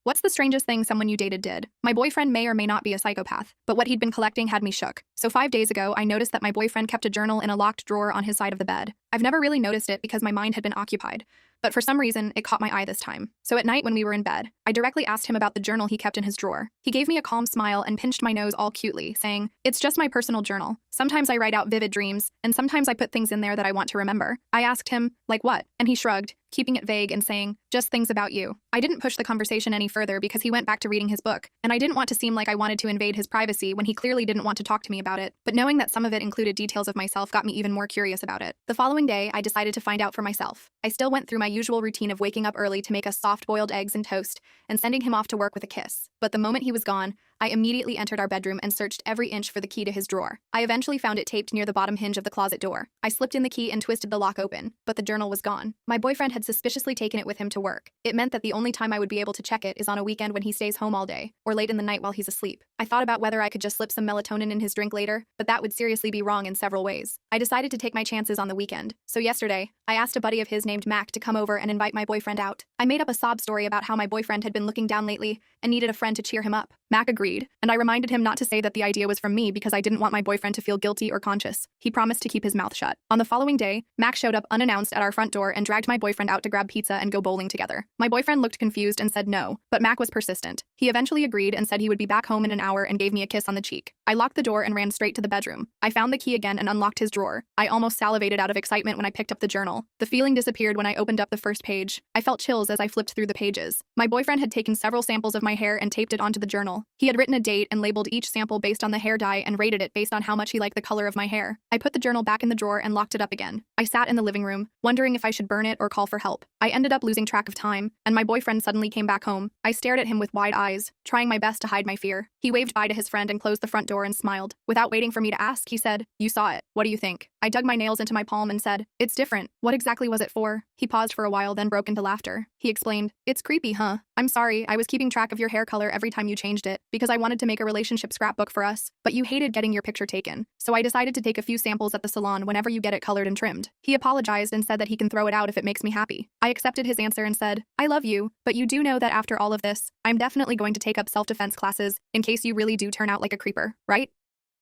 What's the strangest thing someone you dated did? My boyfriend may or may not be a psychopath, but what he'd been collecting had me shook. So 5 days ago, I noticed that my boyfriend kept a journal in a locked drawer on his side of the bed. I've never really noticed it because my mind had been occupied, but for some reason, it caught my eye this time. So at night when we were in bed, I directly asked him about the journal he kept in his drawer. He gave me a calm smile and pinched my nose all cutely, saying, "It's just my personal journal. Sometimes I write out vivid dreams, and sometimes I put things in there that I want to remember." I asked him, "Like what?" And he shrugged, keeping it vague and saying, "Just things about you." I didn't push the conversation any further because he went back to reading his book, and I didn't want to seem like I wanted to invade his privacy when he clearly didn't want to talk to me about it. But knowing that some of it included details of myself got me even more curious about it. The following day, I decided to find out for myself. I still went through my usual routine of waking up early to make us soft-boiled eggs and toast, and sending him off to work with a kiss. But the moment he was gone, I immediately entered our bedroom and searched every inch for the key to his drawer. I eventually found it taped near the bottom hinge of the closet door. I slipped in the key and twisted the lock open, but the journal was gone. My boyfriend had suspiciously taken it with him to work. It meant that the only time I would be able to check it is on a weekend when he stays home all day, or late in the night while he's asleep. I thought about whether I could just slip some melatonin in his drink later, but that would seriously be wrong in several ways. I decided to take my chances on the weekend. So yesterday, I asked a buddy of his named Mac to come over and invite my boyfriend out. I made up a sob story about how my boyfriend had been looking down lately and needed a friend to cheer him up. Mac agreed, and I reminded him not to say that the idea was from me because I didn't want my boyfriend to feel guilty or conscious. He promised to keep his mouth shut. On the following day, Mac showed up unannounced at our front door and dragged my boyfriend out to grab pizza and go bowling together. My boyfriend looked confused and said no, but Mac was persistent. He eventually agreed and said he would be back home in an hour and gave me a kiss on the cheek. I locked the door and ran straight to the bedroom. I found the key again and unlocked his drawer. I almost salivated out of excitement when I picked up the journal. The feeling disappeared when I opened up the first page. I felt chills as I flipped through the pages. My boyfriend had taken several samples of my hair and taped it onto the journal. He had written a date and labeled each sample based on the hair dye and rated it based on how much he liked the color of my hair. I put the journal back in the drawer and locked it up again. I sat in the living room, wondering if I should burn it or call for help. I ended up losing track of time, and my boyfriend suddenly came back home. I stared at him with wide eyes, trying my best to hide my fear. He waved bye to his friend and closed the front door and smiled. Without waiting for me to ask, he said, "You saw it. What do you think?" I dug my nails into my palm and said, "It's different. What exactly was it for?" He paused for a while, then broke into laughter. He explained, "It's creepy, huh? I'm sorry, I was keeping track of your hair color every time you changed it, because I wanted to make a relationship scrapbook for us, but you hated getting your picture taken. So I decided to take a few samples at the salon whenever you get it colored and trimmed." He apologized and said that he can throw it out if it makes me happy. I accepted his answer and said, "I love you, but you do know that after all of this, I'm definitely going to take up self-defense classes in case you really do turn out like a creeper, right?"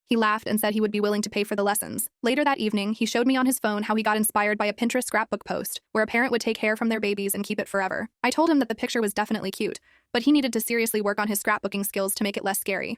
He laughed and said he would be willing to pay for the lessons. Later that evening, he showed me on his phone how he got inspired by a Pinterest scrapbook post, where a parent would take hair from their babies and keep it forever. I told him that the picture was definitely cute, but he needed to seriously work on his scrapbooking skills to make it less scary.